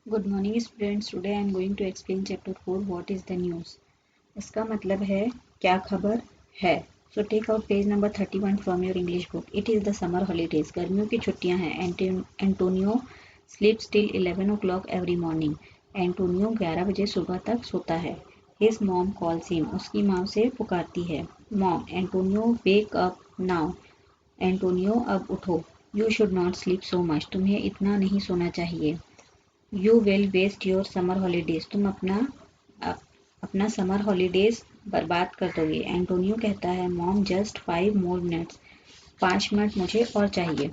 Good morning students, today I am going to explain chapter 4 what is the news. इसका मतलब है क्या खबर है। So take out page number 31 from your English book. It is the summer holidays, गर्मियों की छुट्टियां हैं। Antonio sleeps till 11 o'clock every morning. Antonio 11 बजे सुबह तक सोता है। हिज मॉम कॉल्स हिम, उसकी माँ उसे पुकारती है। Mom, Antonio wake up now. Antonio अब उठो। You should not sleep so much, तुम्हें इतना नहीं सोना चाहिए। You will waste your summer holidays, तुम अपना समर हॉलीडेज बर्बाद कर दोगे। एंटोनियो कहता है, mom just 5 more minutes, 5 minute मुझे और चाहिए।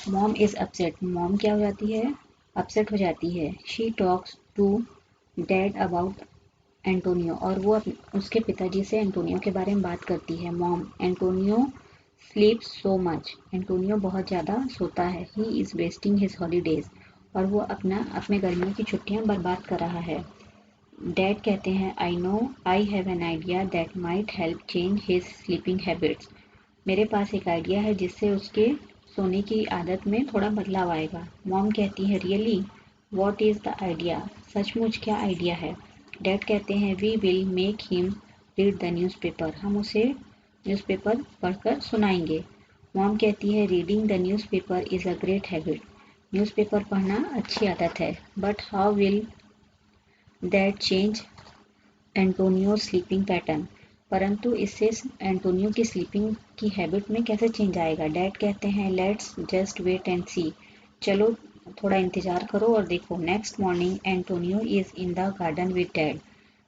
मॉम इज अपसेट, मॉम क्या हो जाती है, अपसेट हो जाती है। She talks to dad about Antonio, और वो उसके पिताजी से एंटोनियो के बारे में बात करती है। Mom, Antonio स्लीप्स so much, Antonio बहुत ज़्यादा सोता है। He is wasting his holidays, और वो अपने गर्मियों की छुट्टियां बर्बाद कर रहा है। डैड कहते हैं, I have an idea that might help change his sleeping habits. मेरे पास एक आइडिया है जिससे उसके सोने की आदत में थोड़ा बदलाव आएगा। मॉम कहती है, really, what is the idea, सचमुच क्या आइडिया है। डैड कहते हैं, we will make him read the newspaper, हम उसे न्यूज़पेपर पढ़कर सुनाएंगे। मॉम कहती है, reading the newspaper is a great habit, newspaper पढ़ना अच्छी आदत है। But how will that change Antonio sleeping pattern, परंतु इससे एंटोनियो की स्लीपिंग की हैबिट में कैसे चेंज आएगा। डैड कहते हैं, लेट्स जस्ट वेट एंड सी, चलो थोड़ा इंतजार करो और देखो। Next morning Antonio is in the garden with dad,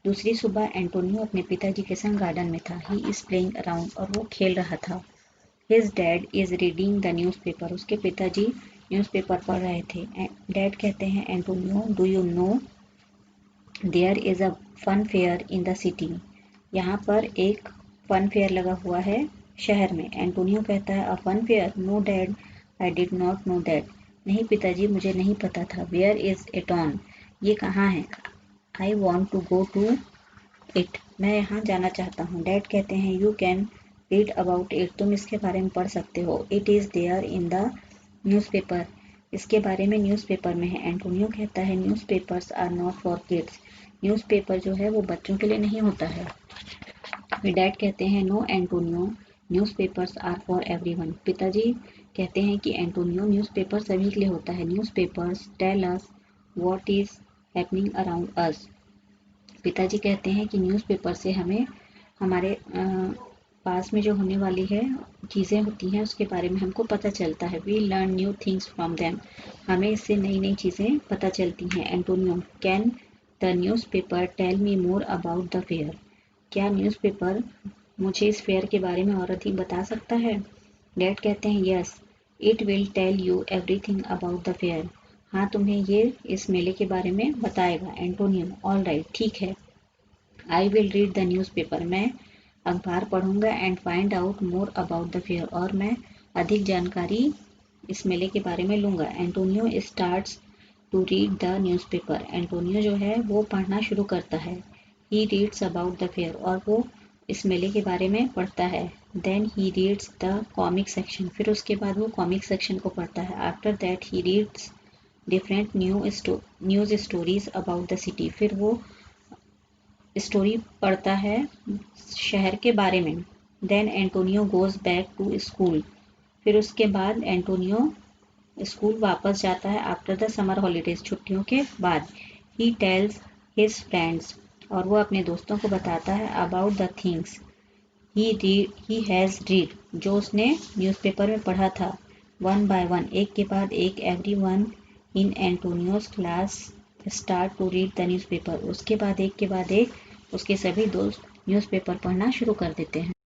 दूसरी सुबह एंटोनियो अपने पिताजी के संग गार्डन में था। ही इज़ प्लेइंग अराउंड, और वो खेल रहा था। His dad is reading the newspaper, उसके पिताजी न्यूज़पेपर पढ़ रहे थे। डैड कहते हैं, Antonio do you know there is a fun fair in the city, यहाँ पर एक फन फेयर लगा हुआ है शहर में। एंटोनियो कहता है, a fun fair, no dad, I did not know that, नहीं पिताजी मुझे नहीं पता था। वेयर इज़ इट ऑन, ये कहाँ है। I want to go to it, मैं यहाँ जाना चाहता हूँ। डैड कहते हैं, you can read about it, तुम इसके बारे में पढ़ सकते हो। It is there in the newspaper, इसके बारे में न्यूज़पेपर में है। एंटोनियो कहता है, newspapers are not for kids, newspaper जो है वो बच्चों के लिए नहीं होता है। फिर डैड कहते हैं, no Antonio, newspapers are for everyone, पिताजी कहते हैं कि एंटोनियो न्यूज़पेपर सभी के लिए होता है। Newspapers tell us what is happening around us, पिताजी कहते हैं कि न्यूज़पेपर से हमें हमारे पास में जो होने वाली है चीज़ें होती हैं उसके बारे में हमको पता चलता है। We learn new things from them, हमें इससे नई नई चीज़ें पता चलती हैं। Antonio, can the newspaper tell me more about the fair, क्या न्यूज़पेपर मुझे इस फेयर के बारे में और अधिक बता सकता है। डैड कहते हैं, yes, it will tell you everything about the fair, हाँ तुम्हें ये इस मेले के बारे में बताएगा। एंटोनियो, ऑल राइट, ठीक है। I will read the newspaper, मैं अखबार पढ़ूंगा। And find out more about the fair, और मैं अधिक जानकारी इस मेले के बारे में लूँगा। Antonio starts to read the newspaper, Antonio जो है वो पढ़ना शुरू करता है। He reads about the fair, और वो इस मेले के बारे में पढ़ता है। Then he reads the comic section, फिर उसके बाद वो कॉमिक सेक्शन को पढ़ता है। After that he reads different news stories about the city, फिर वो स्टोरी पढ़ता है शहर के बारे में। Then Antonio goes back to school, फिर उसके बाद एंटोनियो स्कूल वापस जाता है। आफ्टर द समर हॉलीडेज, छुट्टियों के बाद। ही टेल्स हिज फ्रेंड्स, और वो अपने दोस्तों को बताता है about the things he has read, जो उसने न्यूज़पेपर में पढ़ा था। वन बाय वन, एक के बाद एक, everyone in Antonio's class start to read the newspaper, उसके बाद एक के बाद एक उसके सभी दोस्त न्यूज़पेपर पढ़ना शुरू कर देते हैं।